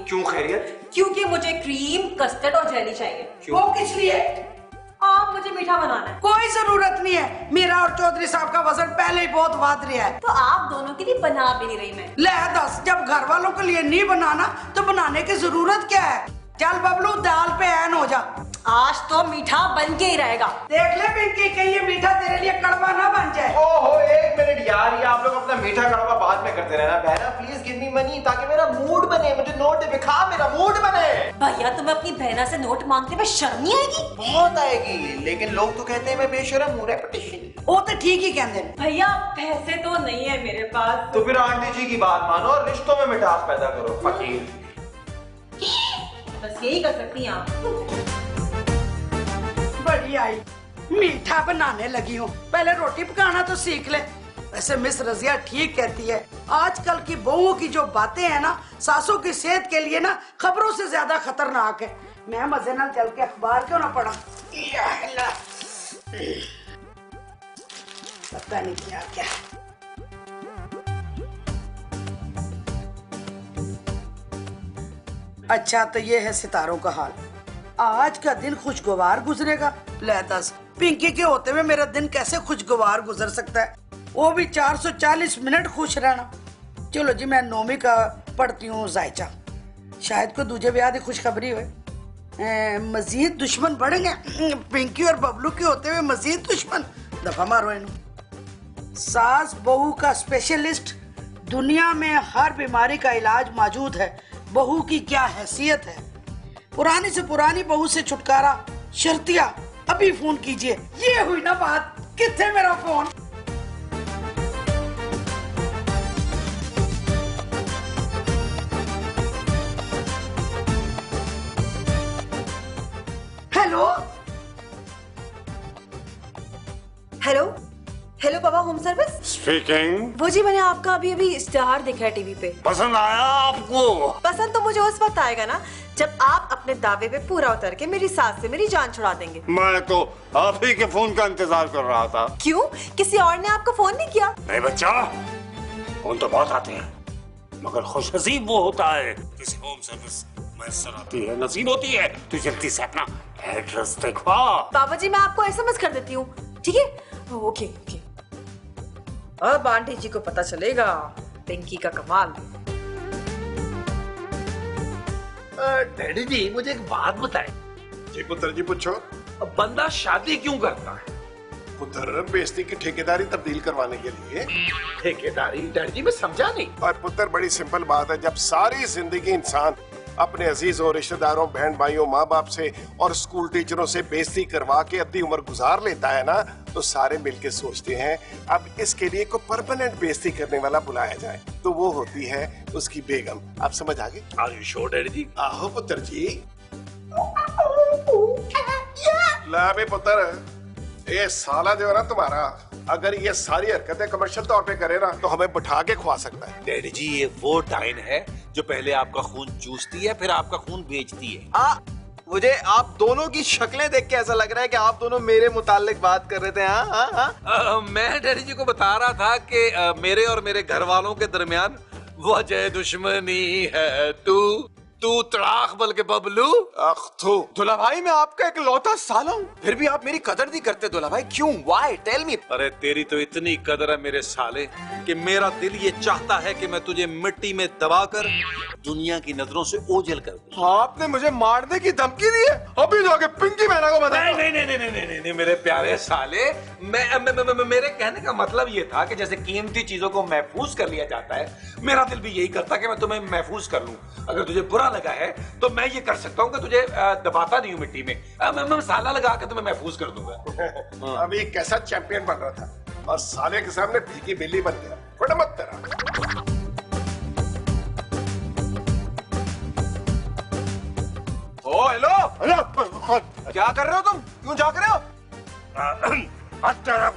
क्यों खैरियत? क्योंकि मुझे क्रीम, कस्टर्ड और जेली चाहिए। वो किस लिए? आप मुझे मीठा बनाना है। कोई जरूरत नहीं है, मेरा और चौधरी साहब का वजन पहले ही बहुत वाद रहा है। तो आप दोनों के लिए बना भी नहीं रही मैं। ले दस, जब घर वालों के लिए नहीं बनाना तो बनाने की जरूरत क्या है? चल बबलू, दाल पे ऐन हो जा। आज तो मीठा बन के ही रहेगा। देख ले पिंकी, कहीं ये मीठा तेरे लिए कड़वा ना बन जाए। ओहो, एक मिनट यार, ये आप लोग अपना मीठा कड़वा बाद में करते रहना। बहना प्लीज गिव मी मनी ताकि मेरा मूड बने, मुझे नोट दिखा, मेरा मूड बने। भैया तुम्हें अपनी बहना से नोट मांगते हुए शर्म नहीं आएगी? बहुत आएगी, लेकिन लोग तो कहते हैं मैं बेशरम हूँ। रेपुटेशन। वो तो ठीक ही कहते हैं। भैया पैसे तो नहीं है मेरे पास। तो फिर आंटी जी की बात मानो और रिश्तों में मिठास पैदा करो। फकीर बस यही कर सकती हैं आप। बड़ी आई, मीठा बनाने लगी हूँ, पहले रोटी पकाना तो सीख ले। वैसे मिस रजिया ठीक कहती है, आजकल की बहुओं की जो बातें हैं ना, सासों की सेहत के लिए ना खबरों से ज्यादा खतरनाक है। मैं मजे नाल चल के अखबार क्यों ना पढ़ा। पता नहीं क्या क्या। अच्छा तो ये है सितारों का हाल। आज का दिन खुशगवार गुजरेगा। ले दस, पिंकी के होते हुए मेरा दिन कैसे खुशगवार गुजर सकता है, वो भी 440 मिनट खुश रहना। चलो जी, मैं नौवीं का पढ़ती हूँ जायचा, शायद को दूजे ब्याह की खुशखबरी हो। मजीद दुश्मन बढ़ेंगे, पिंकी और बबलू के होते हुए मजीद दुश्मन। दफा मारो इन्हों। सास बहू का स्पेशलिस्ट, दुनिया में हर बीमारी का इलाज मौजूद है। बहू की क्या हैसियत है। पुरानी से पुरानी बहू से छुटकारा शर्तिया, अभी फोन कीजिए। ये हुई ना बात, किथे मेरा फोन। हेलो हेलो हेलो बाबा, होम सर्विस स्पीकिंग। वो जी, मैंने आपका अभी अभी इश्तेहार देखा है टीवी पे। पसंद आया आपको? पसंद तो मुझे उस वक्त आएगा ना जब आप अपने दावे पे पूरा उतर के मेरी सास से मेरी जान छुड़ा देंगे। मैं तो आप ही के फोन का इंतजार कर रहा था। क्यों, किसी और ने आपको फोन नहीं किया? नहीं बच्चा, फोन तो बहुत आते हैं, मगर खुशनसीब वो होता है किसी होम सर्विस मैसर आती है, नसीब होती है। तू जल्दी से अपना एड्रेस दिखवा। बाबा जी, मैं आपको एसएमएस कर देती हूँ, ठीक है? Okay okay. अब आंटी जी को पता चलेगा पिंकी का कमाल। डैडी जी, मुझे एक बात बताएं। जी पुत्र जी, पूछो। बंदा शादी क्यों करता है? पुत्र, बेइज्जती की ठेकेदारी तब्दील करवाने के लिए। ठेकेदारी? डैडी जी, मैं समझा नहीं। और पुत्र, बड़ी सिंपल बात है, जब सारी जिंदगी इंसान अपने अजीज और रिश्तेदारों, बहन भाइयों, माँ बाप से और स्कूल टीचरों से बेइज्जती करवा के अद्धी उम्र गुजार लेता है ना, तो सारे मिलके सोचते हैं अब इसके लिए कोई परमानेंट बेइज्जती करने वाला बुलाया जाए, तो वो होती है उसकी बेगम। आप समझ आ गए? आर यू श्योर डैडी जी? आहो पुत्र जी। ला बे पुत्र, ये साला जो है ना तुम्हारा, अगर ये सारी हरकतें कमर्शियल तौर पे करे ना तो हमें बिठा के खुआ सकता है। डैडी जी, ये वो डाइन है जो पहले आपका खून चूसती है फिर आपका खून बेचती है। मुझे आप दोनों की शक्लें देख के ऐसा लग रहा है कि आप दोनों मेरे मुताल्लिक बात कर रहे थे। हाँ। मैं डैडी जी को बता रहा था कि मेरे और मेरे घर वालों के दरमियान वजह दुश्मनी है तू तड़ाक बल्कि बबलू। दुल्हा भाई, मैं आपका एक लौता साला हूँ, फिर भी आप मेरी कदर नहीं करते। दुल्हा भाई क्यों? Why? Tell me। अरे तेरी तो इतनी कदर है मेरे साले कि मेरा दिल ये चाहता है कि मैं तुझे मिट्टी में दबाकर दुनिया की नजरों से ओझल कर दूं। आपने मुझे मारने की धमकी दी है? अभी जाके पिंकी बहना को बता। नहीं मेरे प्यारे साले, मेरे कहने का मतलब ये था कि जैसे कीमती चीजों को महफूज कर लिया जाता है, मेरा दिल भी यही करता कि मैं तुम्हें महफूज कर लूं। अगर तुझे बुरा लगा है तो मैं ये कर सकता हूँ कि तुझे दबाता नहीं हूँ मिट्टी में, मैं मसाला लगा के तुम्हें महफूज कर दूंगा। अभी कैसा चैंपियन बन रहा था और साले के सामने फीकी बिल्ली बन गया। फट मत तेरा। ओ हेलो, क्या कर रहे हो तुम? क्यों जाग रहे हो?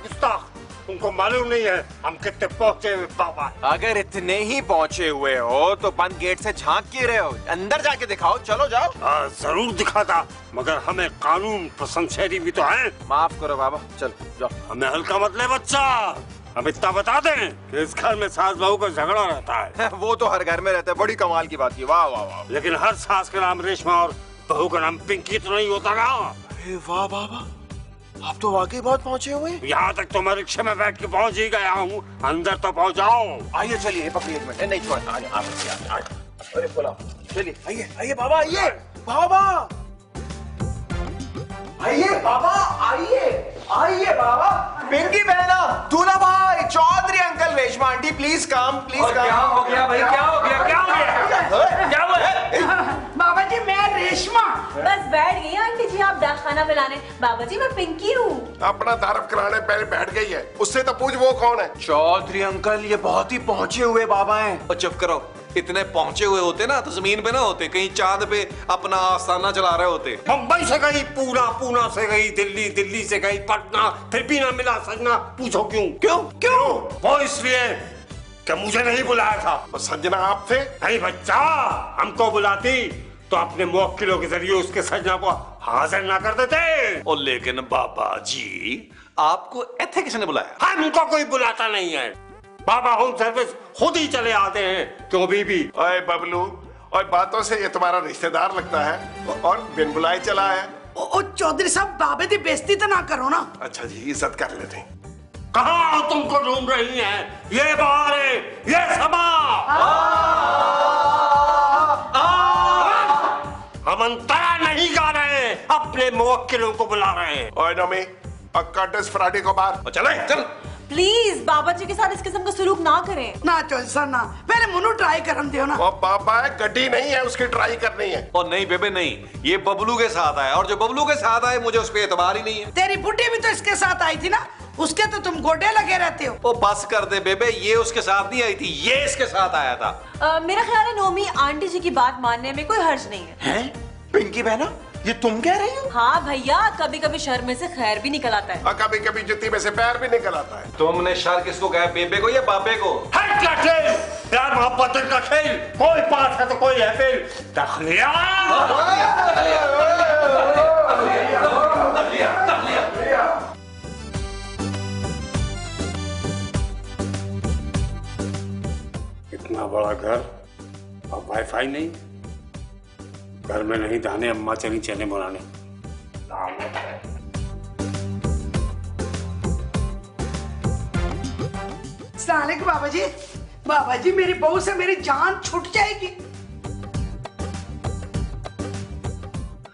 गुस्ताख, तुमको मालूम नहीं है हम कितने पहुंचे हुए बाबा। अगर इतने ही पहुंचे हुए हो तो बंद गेट से झांक क्यों रहे हो? अंदर जाके दिखाओ, चलो जाओ। जरूर दिखाता, मगर हमें कानून पसंद शहरी भी तो है। माफ करो बाबा, चलो जाओ। हमें हल्का मत ले बच्चा, अब इतना बता दें कि इस घर में सास बहू का झगड़ा रहता है। वो तो हर घर में रहता है, बड़ी कमाल की बात की। वाह वाह वाह। लेकिन हर सास का नाम रेशमा और बहू का नाम पिंकी तो नहीं होता ना। वाह बाबा, आप तो वाकई बहुत पहुंचे हुए। यहाँ तक तो मैं रिक्शे में बैठ के पहुँच ही गया हूँ, अंदर तो पहुँचाओ। आइए चलिए, पकड़िए एक मिनट, नहीं छोड़, अरे बोला, चलिए आइए आइए बाबा, आइए बाबा, आइए बाबा, आइए आइए बाबा। पिंकी बहना, दूल्हा भाई, Chaudhary uncle, Reshma aunty, please come, please come. क्या हो गया भाई, क्या हो गया, क्या हो गया, क्या हुआ? बाबा जी मैं रेशमा। बस बैठ गई आंटी जी आप डाकखाना मिलाने। बाबा जी मैं पिंकी हूँ। अपना तारफ कराने पहले बैठ गई है, उससे तो पूछ वो कौन है। चौधरी अंकल, ये बहुत ही पहुंचे हुए बाबा हैं। और चुप करो, इतने पहुंचे हुए होते ना तो जमीन पे ना होते, कहीं चांद पे अपना आस्थाना चला रहे होते। मुंबई से गई पूना, पूना से गई दिल्ली, दिल्ली से गई पटना, फिर भी ना मिला सजना। पूछो क्यों? क्यों क्यों? वो इसलिए कि मुझे नहीं बुलाया था। और संजना आप थे? नहीं बच्चा, हमको बुलाती तो अपने मुवक्किलों के जरिए उसके सजना को हाजिर ना कर देते। और लेकिन बाबा जी, आपको ऐसे किसने बुलाया? हमको कोई बुलाता नहीं है, बाबा होम सर्विस खुद ही चले आते हैं। क्यों बीबी? ओए बबलू, और बातों से ये तुम्हारा रिश्तेदार लगता है और बिन बुलाए चला है। ओ चौधरी साहब, बाबे की बेइज्जती तो ना करो ना। अच्छा जी, इज्जत कर लेते हैं। कहाँ तुमको ढूंढ रही हैं? ये बाहर है, ये समा। हम अंतरा नहीं गा रहे हैं, अपने मुवक्किलों को बुला रहे हैं। ओए नमी, कर्टिस फ्राइडे को बाहर चले चल। प्लीज बाबा जी के साथ इस किस्म का सलूक ना करें। ना चौधरी साहब ना, पहले मुन्नू ट्राई करम दियो ना। और पापा है, गड्डी नहीं है, उसकी ट्राई करनी है। और नहीं बेबे नहीं, ये बबलू के साथ आया, और जो बबलू के साथ आए मुझे उस पर एतबार ही नहीं है। तेरी बुढ़ी भी तो इसके साथ आई थी ना, उसके तो तुम गोडे लगे रहते हो। ओ बस कर दे बेबे, ये उसके साथ नहीं आई थी, ये इसके साथ आया था। मेरा ख्याल है नोमी आंटी जी की बात मानने में कोई हर्ज नहीं है। हैं? पिंकी बहना, ये तुम कह रही हो? हाँ भैया, कभी कभी शर्म में से खैर भी निकल आता है। और कभी कभी जुत्ती में से पैर भी निकल आता है। तुमने शर किसको कहा, बेबे को या बाबे को? हट का खेल, प्यार मोहब्बत का खेल, कोई पास है तो कोई है फेल। तखलिया इतना बड़ा घर और वाईफाई नहीं, घर में नहीं दाने, अम्मा चली चने बनाने। अस्सलाम वालेकुम बाबा जी। बाबा जी मेरी बहू से मेरी जान छूट जाएगी।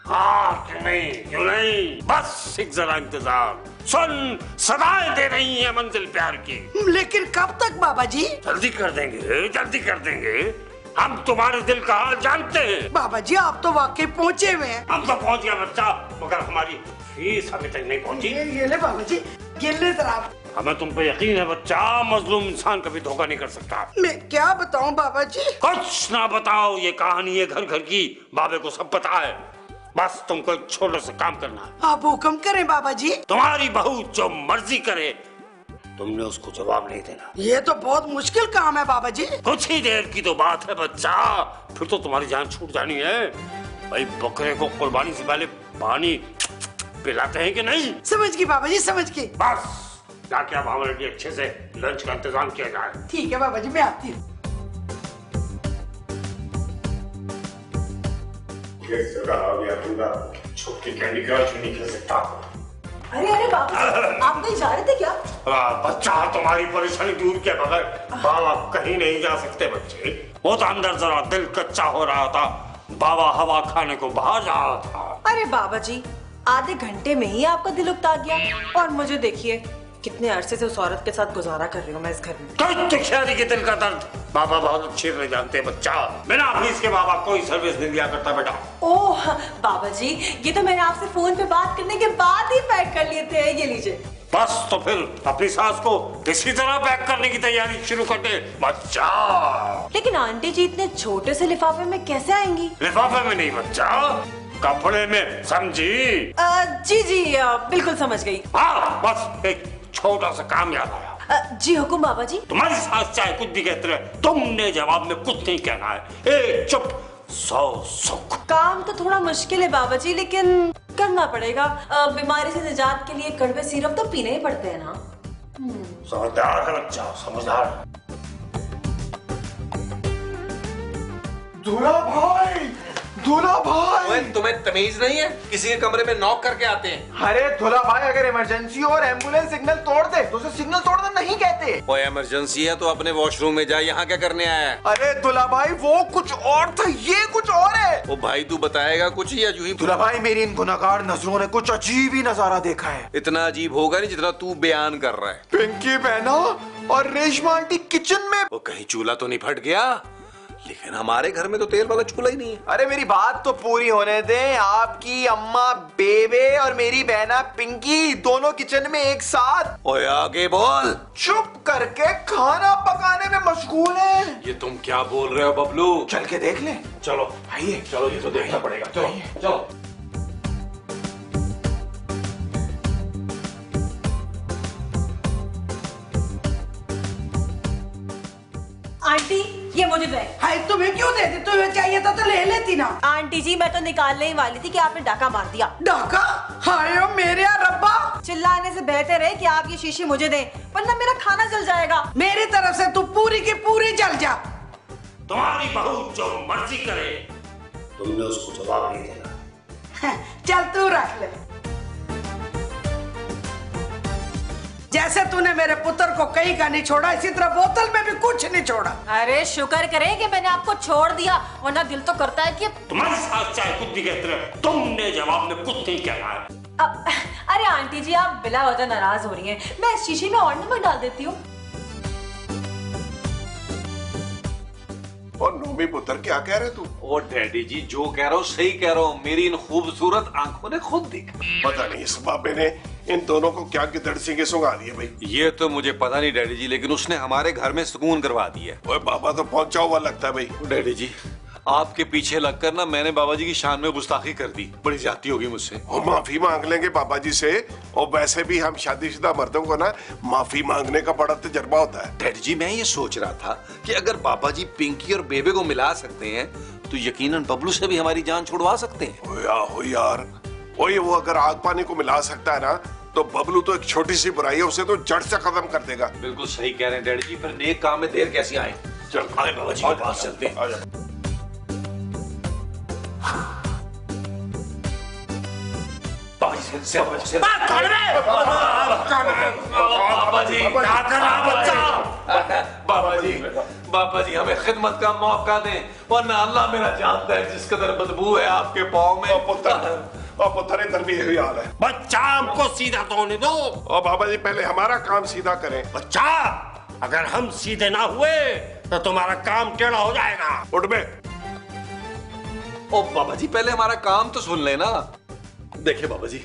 हाँ क्यों नहीं, क्यों नहीं, बस एक जरा इंतजार। सुन, सदाएं दे रही है मंजिल प्यार की। लेकिन कब तक बाबा जी? जल्दी कर देंगे, जल्दी कर देंगे। हम तुम्हारे दिल का हाल जानते हैं। बाबा जी आप तो वाकई पहुंचे हुए हैं। हम तो पहुंच गया बच्चा, मगर हमारी फीस अभी तक नहीं पहुंची। ये ले बाबा जी, ये ले जरा। हमें तुम पे यकीन है बच्चा, मजलूम इंसान कभी धोखा नहीं कर सकता। मैं क्या बताऊं बाबा जी? कुछ ना बताओ, ये कहानी है घर घर की, बाबे को सब पता है। बस तुमको एक छोटा सा काम करना है। आप हुक्म करें बाबा जी। तुम्हारी बहू जो मर्जी करे, तुमने उसको जवाब नहीं देना। ये तो बहुत मुश्किल काम है बाबा जी। कुछ ही देर की तो बात है बच्चा, फिर तो तुम्हारी जान छूट जानी है। भाई बकरे को कुर्बानी से पहले पानी पिलाते हैं कि नहीं? समझ गई बाबा जी, समझ गई। बस जाके अब हमारे लिए अच्छे से लंच का इंतजाम किया जाए। ठीक है बाबा जी, मैं आती हूँ। किस जगह आ गया पूरा, छुट्टी कैंडी क्रश नहीं खेल सकता। अरे अरे बाबा जी, आप कहीं जा रहे थे क्या? बच्चा तुम्हारी परेशानी दूर के बगैर बाबा कहीं नहीं जा सकते बच्चे। वो तो अंदर जरा दिल कच्चा हो रहा था, बाबा हवा खाने को बाहर जा रहा था। अरे बाबा जी, आधे घंटे में ही आपका दिल उकता गया, और मुझे देखिए कितने अरसे से उस औरत के साथ गुजारा कर रही हूँ मैं इस घर में। दुखियारी के दिल का दर्द बाबा बहुत अच्छे से जानते हैं बच्चा। बिना फीस के बाबा कोई सर्विस नहीं दिया करता बेटा। ओह बाबा जी, ये तो मैंने आपसे फोन पे बात करने के बाद ही पैक कर लिए थे। ये लीजिए। बस तो फिर अपनी सास को इसी तरह पैक करने की तैयारी शुरू कर दे बच्चा। लेकिन आंटी जी इतने छोटे से लिफाफे में कैसे आएंगी? लिफाफे में नहीं बच्चा, कपड़े में, समझी? जी जी बिल्कुल समझ गई। हाँ बस एक छोटा सा काम याद आया। जी हुकुम बाबा जी। तुम्हारी सास चाहे कुछ भी कहते रहे, तुमने जवाब में कुछ नहीं कहना है। एक चुप 100 सुख। काम तो थोड़ा मुश्किल है बाबा जी, लेकिन करना पड़ेगा। बीमारी से निजात के लिए कड़वे सिरप तो पीने ही पड़ते हैं ना। समझदार है बच्चा, समझदार। दूल्हा भाई, दूल्हा भाई। ओए, तुम्हें तमीज नहीं है? किसी के कमरे में नॉक करके आते हैं। अरे दूल्हा भाई, अगर इमरजेंसी हो और एम्बुलेंस सिग्नल तोड़ दे तो उसे सिग्नल तोड़ना नहीं कहते। ओए, इमरजेंसी है तो अपने वॉशरूम में जा, यहाँ क्या करने आया है? अरे दूल्हा भाई, वो कुछ और था, ये कुछ और है। ओ भाई, तू बताएगा कुछ या यूं ही? दूल्हा भाई, मेरी इन गुनाहगार नजरों ने कुछ अजीब ही नजारा देखा है। इतना अजीब होगा नहीं जितना तू बयान कर रहा है। पिंकी बहना और रेशमा आंटी किचन में। वो कहीं चूल्हा तो नहीं फट गया? लेकिन हमारे घर में तो तेल वाला चूल्हा ही नहीं है। अरे मेरी बात तो पूरी होने दे। आपकी अम्मा बेबे और मेरी बहना पिंकी दोनों किचन में एक साथ। ओए, आगे बोल। चुप करके खाना पकाने में मशगूल हैं। ये तुम क्या बोल रहे हो बबलू? चल के देख ले। चलो आइए। चलो, ये तो देखना पड़ेगा। चलो चलो। आंटी, ये मुझे दे। हाय, तुम्हें क्यों दे दी? तुम्हें चाहिए था तो ले लेती ना। आंटी जी, मैं तो निकालने ही वाली थी कि आपने डाका मार दिया। डाका? हाय ओ मेरे रब्बा, चिल्लाने से बेहतर है कि आप ये शीशी मुझे दें, वरना मेरा खाना जल जाएगा। मेरी तरफ से तू पूरी की पूरी जल जा। तुम्हारी बहू जो मर्जी करे, तुमने उसको जवाब नहीं देना। चल तू रख ले। जैसे तूने मेरे पुत्र को कहीं का नहीं छोड़ा, इसी तरह बोतल में भी कुछ नहीं छोड़ा। अरे शुक्र करें कि मैंने आपको छोड़ दिया, वरना दिल तो करता है कि तुम्हारे साथ चाहे कुछ भी कहते रहे, तुमने जवाब में कुछ नहीं कहना है। अरे आंटी जी, आप बिला वजह नाराज हो रही हैं। मैं इस शीशी में और नमक डाल देती हूँ। और नोमी पुत्र, क्या कह रहे तू? ओ डैडी जी, जो कह रहा हूँ सही कह रहा हूँ। मेरी इन खूबसूरत आंखों ने खुद देखा। पता नहीं इस बाबे ने इन दोनों को क्या गिदड़ सिंगे सुंघा दिए भाई। ये तो मुझे पता नहीं डैडी जी, लेकिन उसने हमारे घर में सुकून करवा दिया। ओए बाबा तो पहुंचा हुआ लगता है भाई। डैडी जी, आपके पीछे लगकर ना मैंने बाबा जी की शान में गुस्ताखी कर दी। बड़ी ज्यादती होगी मुझसे। और माफी मांग लेंगे बाबा जी से। और वैसे भी हम शादीशुदा मर्दों को ना माफी मांगने का बड़ा तजर्बा होता है। डैडी जी, मैं ये सोच रहा था कि अगर बाबा जी पिंकी और बेबे को मिला सकते हैं तो यकीनन बबलू से भी हमारी जान छुड़वा सकते हैं। हो यार, ओए वो अगर आग पानी को मिला सकता है ना, तो बबलू तो एक छोटी सी बुराई है, उसे तो जड़ से खत्म कर देगा। बिल्कुल सही कह रहे हैं डैडी जी, फिर नेक काम में देर कैसी आए? चल आए बाबा जी के पास चलते हैं। बाबा जी हमें खिदमत का मौका दें, वरना अल्लाह मेरा जानता है जिस कदर बदबू है आपके पाँव में। पुत्र इधर भी यही हाल है। बच्चा हमको सीधा तो होने दो। और बाबा जी पहले हमारा काम सीधा करें। बच्चा, अगर हम सीधे ना हुए तो तुम्हारा काम टेढ़ा हो जाएगा। उठ बे। ओ बाबा जी, पहले हमारा काम तो सुन लेना। देखिए बाबा जी,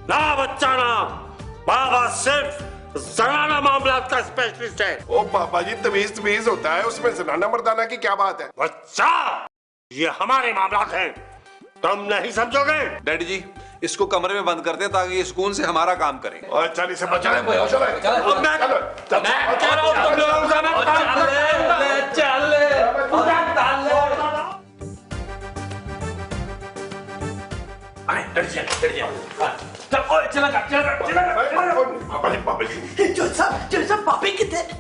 ना बच्चा ना, बाबा सिर्फ जनाना मामलात का स्पेशलिस्ट है। ओ बाबा जी, तमीज तमीज होता है उसमें, जनाना मर्दाना की क्या बात है? बच्चा, ये हमारे मामलात हैं, तुम नहीं समझोगे। डैडी जी, इसको कमरे में बंद करते हैं ताकि ये सुकून से हमारा काम करे। और चल इसे बचा।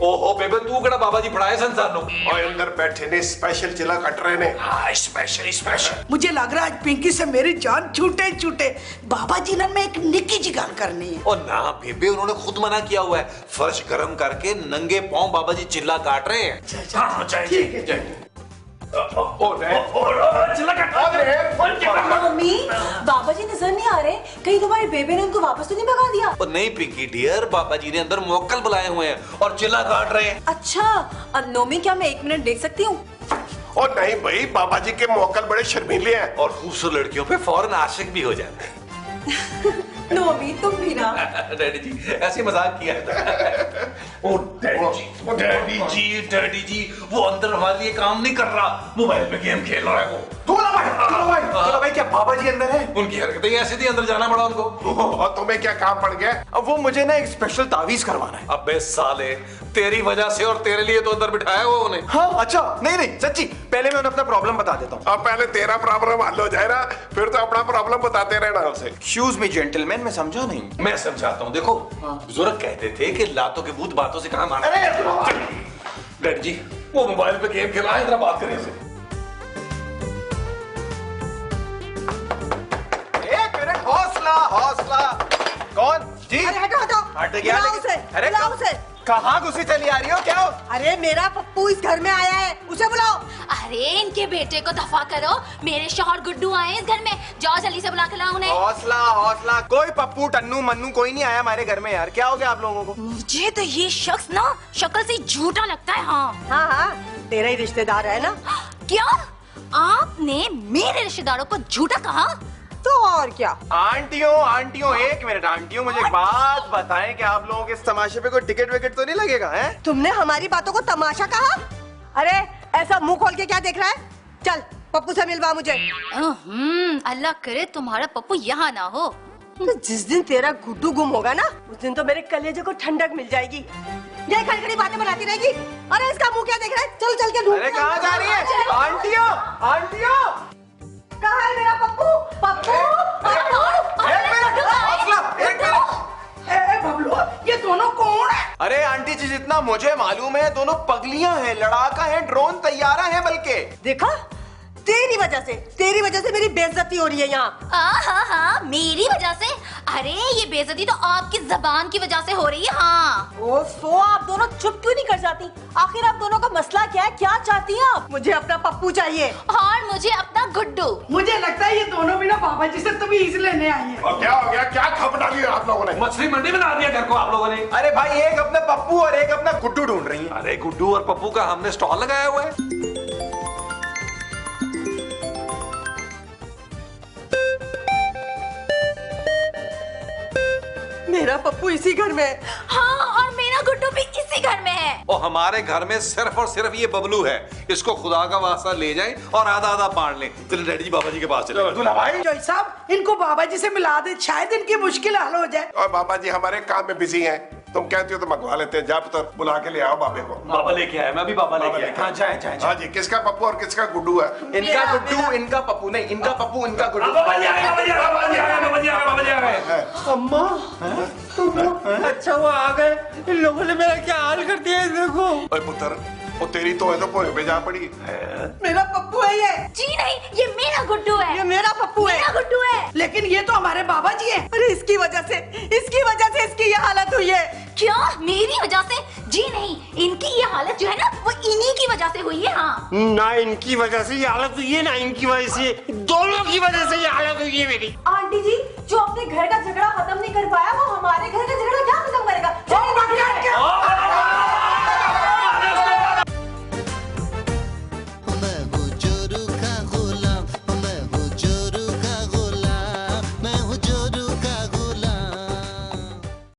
ओहो बेबे, तू कड़ा बाबा जी पढ़ाए संसार नो। और अंदर बैठे ने स्पेशल चिला कट रहे ने। स्पेशल। मुझे लग रहा है आज पिंकी से मेरी जान छूटे छूटे। बाबा जी ने मैं एक निक्की जी गल करनी है। और ना बेबे, उन्होंने खुद मना किया हुआ है। फर्श गर्म करके नंगे पांव बाबा जी चिल्ला काट रहे हैं। ठीक है। मम्मी, बाबा जी नजर नहीं आ रहे, कहीं तुम्हारे बेबे ने उनको वापस तो नहीं भगा दिया? और नहीं पिंकी डियर, बाबा जी ने अंदर मोक्कल बुलाए हुए हैं और चिल्ला काट रहे हैं। अच्छा, नोमी, क्या मैं 1 मिनट देख सकती हूँ? और नहीं भाई, बाबा जी के मोक्कल बड़े शर्मीले हैं और खूबसूरत लड़कियों पे फौरन आशिक भी हो जाते हैं। नोमी तुम भी ना। डैडी जी ऐसे मजाक किया था। ओ डैडी जी वो अंदर हमारे लिए काम नहीं कर रहा, मोबाइल पे गेम खेल रहा है वो। दूल्हा भाई क्या बाबा जी अंदर है? उनकी हरकतें ऐसी थी, अंदर जाना पड़ा उनको। और तुम्हें क्या काम पड़ गया? अब वो मुझे ना एक स्पेशल तावीज करवाना है। अबे साले तेरी वजह से और तेरे लिए तो अंदर बिठाया वो उन्हें। हाँ अच्छा, नहीं सच्ची, पहले मैं उन्हें अपना प्रॉब्लम बता देता हूँ। अब पहले तेरा प्रॉब्लम हल हो जाए ना, फिर तो अपना प्रॉब्लम बताते रहना उसे। एक्सक्यूज मी जेंटलमैन, मैं समझा नहीं। मैं समझाता हूँ, देखो बुजुर्ग कहते थे कि लातों के भूत बातों से कहाँ मारते। डैडी जी वो मोबाइल पे गेम खेला है, इतना बात करें इसे। एक मिनट, हौसला। कौन जी? अरे हटो हटो, हट गया बुलाओ लेकिन- उसे, अरे बुलाओ उसे। कहाँ घुसी चली आ रही हो? क्या हो? अरे मेरा पप्पू इस घर में आया है, उसे बुलाओ। अरे इनके बेटे को दफा करो, मेरे शौहर गुड्डू आए हैं इस घर में, जाओ जल्दी से बुला के लाओ उन्हें। हौसला, कोई पप्पू टन्नू मन्नू कोई नहीं आया हमारे घर में यार। क्या हो गया आप लोगों को? मुझे तो ये शख्स ना शक्ल से झूठा लगता है। हाँ तेरा ही रिश्तेदार है ना। क्या आपने मेरे रिश्तेदारों को झूठा कहा? तो और क्या। आंटियों एक मिनट, आंटियों मुझे एक बात बताएं कि आप लोगों के इस तमाशे पे कोई टिकट विकेट तो नहीं लगेगा? है तुमने हमारी बातों को तमाशा कहा? अरे ऐसा मुंह खोल के क्या देख रहा है? चल पप्पू से मिलवा मुझे। अल्लाह करे तुम्हारा पप्पू यहाँ ना हो। तो जिस दिन तेरा गुड्डू गुम होगा ना, उस दिन तो मेरे कलेजे को ठंडक मिल जाएगी। ये खड़ी बातें बनाती रहेगी। अरे इसका मुंह क्या देख रहा है? चल के ढूंढ। अरे कहाँ जा रही है? आंटियों कहाँ है मेरा पप्पू? एक मिनट। ए बबलू, ये दोनों कौन है? अरे आंटी जी, जितना मुझे मालूम है दोनों पगलियां हैं, लड़ाका है, ड्रोन तैयारा है बल्कि। देखा, तेरी वजह से मेरी बेइज्जती हो रही है यहाँ। हाँ मेरी वजह से? अरे ये बेइज्जती तो आपकी जबान की वजह से हो रही है। हाँ ओफो, आप दोनों चुप क्यों नहीं कर जाती? आखिर आप दोनों का मसला क्या है? क्या चाहती हैं आप? मुझे अपना पप्पू चाहिए। और मुझे अपना गुड्डू। मुझे लगता है ये दोनों भी ना बाबा जी से तमीज लेने आई है। और क्या हो गया? क्या खप डाली आप लोगों ने? मछली मंडी बना दिया घर को आप लोगों ने। अरे भाई, एक अपना पप्पू और एक अपना गुड्डू ढूंढ रही है। अरे गुड्डू और पप्पू का हमने स्टॉल लगाया हुआ है। मेरा पप्पू इसी घर में है। हाँ और मेरा गुड्डू भी इसी घर में है। और हमारे घर में सिर्फ और सिर्फ ये बबलू है। इसको खुदा का वास्ता ले जाएं और आधा बांट लें। चलिए डैडी जी बाबा जी के पास चले। दूल्हा भाई, जॉय साहब, इनको बाबा जी से मिला दे, शायद इनकी मुश्किल हल हो जाए। और बाबा जी हमारे काम में बिजी हैं। तुम कहती हो तो मंगवा लेते हैं। जा पुत्र, बुला के ले आओ बाबे को। बाबा लेके आया, मैं भी बाबा लेके आया। हाँ जाए। हाँ जी, किसका पप्पू और किसका गुड्डू है? इनका गुड्डू, इनका पप्पू नहीं, इनका पप्पू, इनका गुड्डू। बाबा जी आ गए। अम्मा, अच्छा वो आ गए। इन लोगों ने मेरा क्या हाल कर दिया है, देखो। ओए पुत्र, वो तेरी तो है तो पोए पे जा पड़ी। मेरा पप्पू है ये। जी नहीं, ये मेरा गुड्डू है। ये मेरा पप्पू है। मेरा गुड्डू है। लेकिन ये तो हमारे बाबा जी हैं। अरे इसकी वजह से इसकी ये हालत हुई है। क्या मेरी वजह से? जी नहीं, इनकी ये हालत जो है ना वो इन्हीं की वजह से हुई है। हाँ ना इनकी वजह से ये हालत हुई है, ना इनकी वजह से, दोनों की वजह से ये हालत हुई है मेरी। आंटी जी, जो अपने घर का झगड़ा खत्म नहीं कर पाया वो हमारे